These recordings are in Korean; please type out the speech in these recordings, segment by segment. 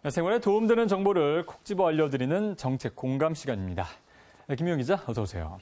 생활에 도움되는 정보를 콕 집어 알려드리는 정책 공감 시간입니다. 김희영 기자, 어서 오세요.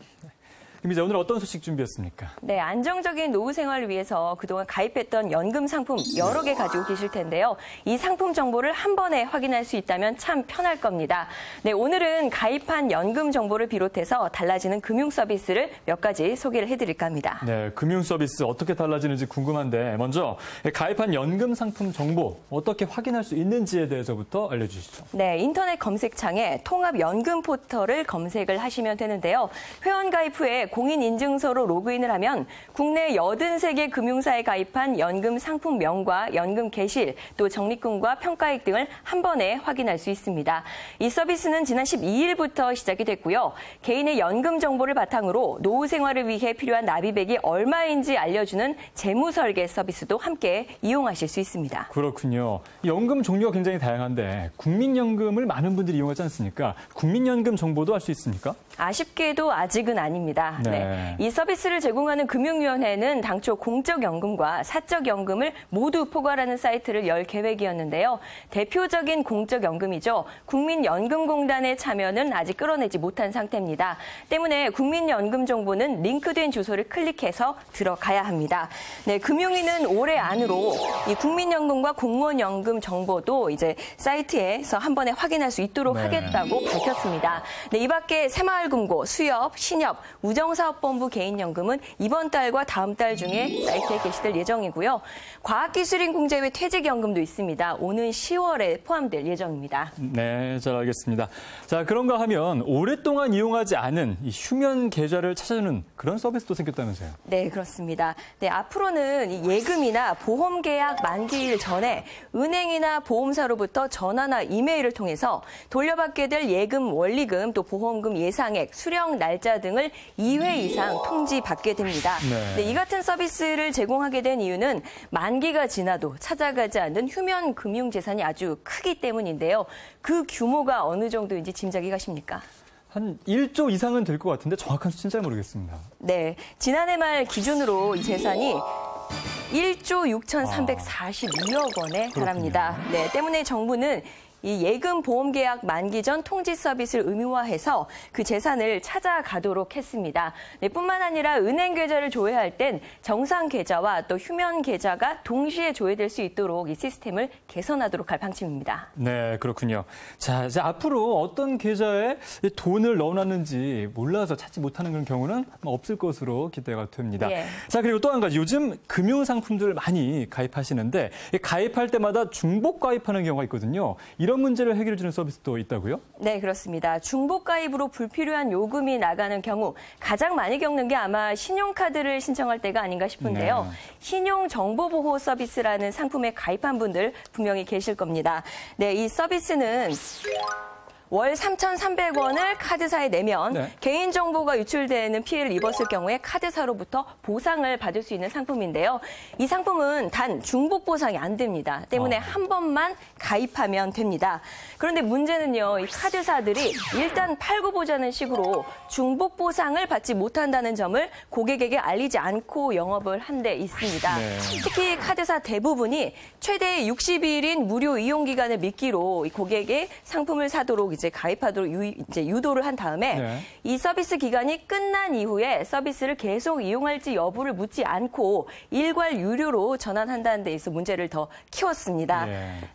김 기자, 오늘 어떤 소식 준비했습니까? 네, 안정적인 노후 생활을 위해서 그동안 가입했던 연금 상품 여러 개 가지고 계실 텐데요. 이 상품 정보를 한 번에 확인할 수 있다면 참 편할 겁니다. 네, 오늘은 가입한 연금 정보를 비롯해서 달라지는 금융 서비스를 몇 가지 소개를 해드릴까 합니다. 네, 금융 서비스 어떻게 달라지는지 궁금한데 먼저 가입한 연금 상품 정보 어떻게 확인할 수 있는지에 대해서부터 알려주시죠. 네, 인터넷 검색창에 통합연금 포털을 검색을 하시면 되는데요. 회원 가입 후에 공인인증서로 로그인을 하면 국내 83개 금융사에 가입한 연금 상품명과 연금 개실, 또 적립금과 평가액 등을 한 번에 확인할 수 있습니다. 이 서비스는 지난 12일부터 시작이 됐고요. 개인의 연금 정보를 바탕으로 노후 생활을 위해 필요한 납입액이 얼마인지 알려주는 재무 설계 서비스도 함께 이용하실 수 있습니다. 그렇군요. 연금 종류가 굉장히 다양한데 국민연금을 많은 분들이 이용하지 않습니까? 국민연금 정보도 알 수 있습니까? 아쉽게도 아직은 아닙니다. 네. 이 서비스를 제공하는 금융위원회는 당초 공적연금과 사적연금을 모두 포괄하는 사이트를 열 계획이었는데요. 대표적인 공적연금이죠. 국민연금공단의 참여는 아직 끌어내지 못한 상태입니다. 때문에 국민연금 정보는 링크된 주소를 클릭해서 들어가야 합니다. 네, 금융위는 올해 안으로 이 국민연금과 공무원연금 정보도 이제 사이트에서 한 번에 확인할 수 있도록 하겠다고 밝혔습니다. 네, 이 밖에 새마을금고, 수협, 신협, 우정사업본부 개인연금은 이번 달과 다음 달 중에 사이트에 게시될 예정이고요. 과학기술인공제회 퇴직연금도 있습니다. 오는 10월에 포함될 예정입니다. 네, 잘 알겠습니다. 자, 그런가 하면 오랫동안 이용하지 않은 이 휴면 계좌를 찾아주는 그런 서비스도 생겼다면서요? 네, 그렇습니다. 네, 앞으로는 이 예금이나 보험 계약 만기일 전에 은행이나 보험사로부터 전화나 이메일을 통해서 돌려받게 될 예금, 원리금, 또 보험금 예상액, 수령 날짜 등을 2회 이상 통지받게 됩니다. 네, 이 같은 서비스를 제공하게 된 이유는 만기가 지나도 찾아가지 않는 휴면 금융재산이 아주 크기 때문인데요. 그 규모가 어느 정도인지 짐작이 가십니까? 한 1조 이상은 될 것 같은데 정확한 수치는 잘 모르겠습니다. 네, 지난해 말 기준으로 이 재산이 1조 6,342억 원에 달합니다. 네, 때문에 정부는 이 예금 보험 계약 만기 전 통지 서비스를 의무화해서 그 재산을 찾아가도록 했습니다. 네, 뿐만 아니라 은행 계좌를 조회할 땐 정상 계좌와 또 휴면 계좌가 동시에 조회될 수 있도록 이 시스템을 개선하도록 할 방침입니다. 네, 그렇군요. 자, 이제 앞으로 어떤 계좌에 돈을 넣어놨는지 몰라서 찾지 못하는 그런 경우는 없을 것으로 기대가 됩니다. 예. 자, 그리고 또 한 가지. 요즘 금융상품들 많이 가입하시는데 가입할 때마다 중복 가입하는 경우가 있거든요. 이런 문제를 해결해 주는 서비스도 있다고요? 네, 그렇습니다. 중복 가입으로 불필요한 요금이 나가는 경우 가장 많이 겪는 게 아마 신용카드를 신청할 때가 아닌가 싶은데요. 네. 신용정보보호 서비스라는 상품에 가입한 분들 분명히 계실 겁니다. 네, 이 서비스는 월 3,300원을 카드사에 내면 개인정보가 유출되는 피해를 입었을 경우에 카드사로부터 보상을 받을 수 있는 상품인데요. 이 상품은 단 중복 보상이 안 됩니다. 때문에 한 번만 가입하면 됩니다. 그런데 문제는요, 이 카드사들이 일단 팔고 보자는 식으로 중복 보상을 받지 못한다는 점을 고객에게 알리지 않고 영업을 한 데 있습니다. 특히 카드사 대부분이 최대 60일인 무료 이용 기간을 미끼로 이 고객의 상품을 사도록 이제 가입하도록 유도를 한 다음에 이 서비스 기간이 끝난 이후에 서비스를 계속 이용할지 여부를 묻지 않고 일괄 유료로 전환한다는 데 있어 문제를 더 키웠습니다.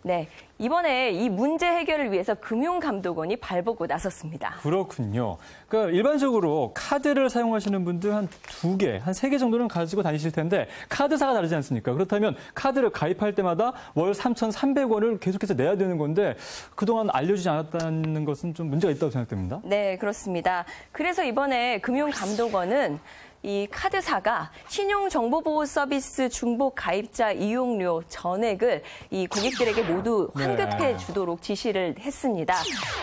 네. 이번에 이 문제 해결을 위해서 금융감독원이 발벗고 나섰습니다. 그렇군요. 그러니까 일반적으로 카드를 사용하시는 분들 한 2개, 한 3개 정도는 가지고 다니실 텐데 카드사가 다르지 않습니까? 그렇다면 카드를 가입할 때마다 월 3,300원을 계속해서 내야 되는 건데 그동안 알려주지 않았다는 것은 좀 문제가 있다고 생각됩니다. 네, 그렇습니다. 그래서 이번에 금융감독원은 이 카드사가 신용정보보호 서비스 중복 가입자 이용료 전액을 이 고객들에게 모두 환급해 주도록 지시를 했습니다.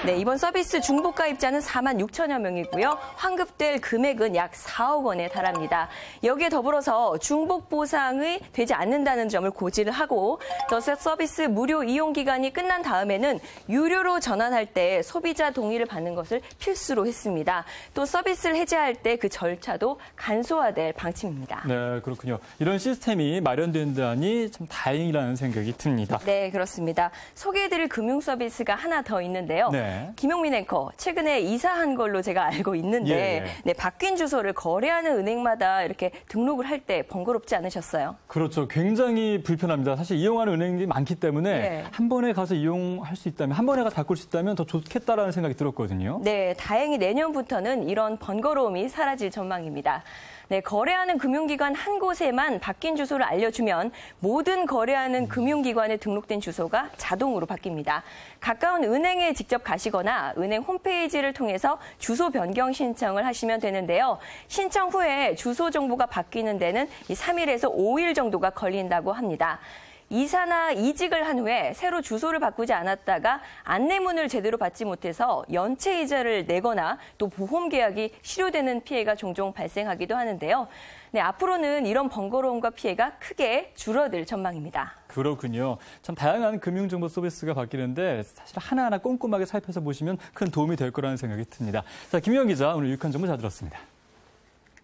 네, 이번 서비스 중복 가입자는 4만 6천여 명이고요. 환급될 금액은 약 4억 원에 달합니다. 여기에 더불어서 중복 보상이 되지 않는다는 점을 고지를 하고 또 서비스 무료 이용 기간이 끝난 다음에는 유료로 전환할 때 소비자 동의를 받는 것을 필수로 했습니다. 또 서비스를 해제할 때 그 절차도 간소화될 방침입니다. 네, 그렇군요. 이런 시스템이 마련된다니 참 다행이라는 생각이 듭니다. 네, 그렇습니다. 소개해드릴 금융 서비스가 하나 더 있는데요. 네. 김용민 앵커, 최근에 이사한 걸로 제가 알고 있는데 네, 바뀐 주소를 거래하는 은행마다 이렇게 등록을 할 때 번거롭지 않으셨어요? 그렇죠. 굉장히 불편합니다. 사실 이용하는 은행이 많기 때문에 한 번에 가서 이용할 수 있다면, 한 번에 가서 바꿀 수 있다면 더 좋겠다라는 생각이 들었거든요. 네, 다행히 내년부터는 이런 번거로움이 사라질 전망입니다. 네, 거래하는 금융기관 한 곳에만 바뀐 주소를 알려주면 모든 거래하는 금융기관에 등록된 주소가 자동으로 바뀝니다. 가까운 은행에 직접 가시거나 은행 홈페이지를 통해서 주소 변경 신청을 하시면 되는데요. 신청 후에 주소 정보가 바뀌는 데는 3일에서 5일 정도가 걸린다고 합니다. 이사나 이직을 한 후에 새로 주소를 바꾸지 않았다가 안내문을 제대로 받지 못해서 연체 이자를 내거나 또 보험 계약이 실효되는 피해가 종종 발생하기도 하는데요. 네, 앞으로는 이런 번거로움과 피해가 크게 줄어들 전망입니다. 그렇군요. 참 다양한 금융정보 서비스가 바뀌는데 사실 하나하나 꼼꼼하게 살펴서 보시면 큰 도움이 될 거라는 생각이 듭니다. 자, 김유영 기자, 오늘 유익한 정보 잘 들었습니다.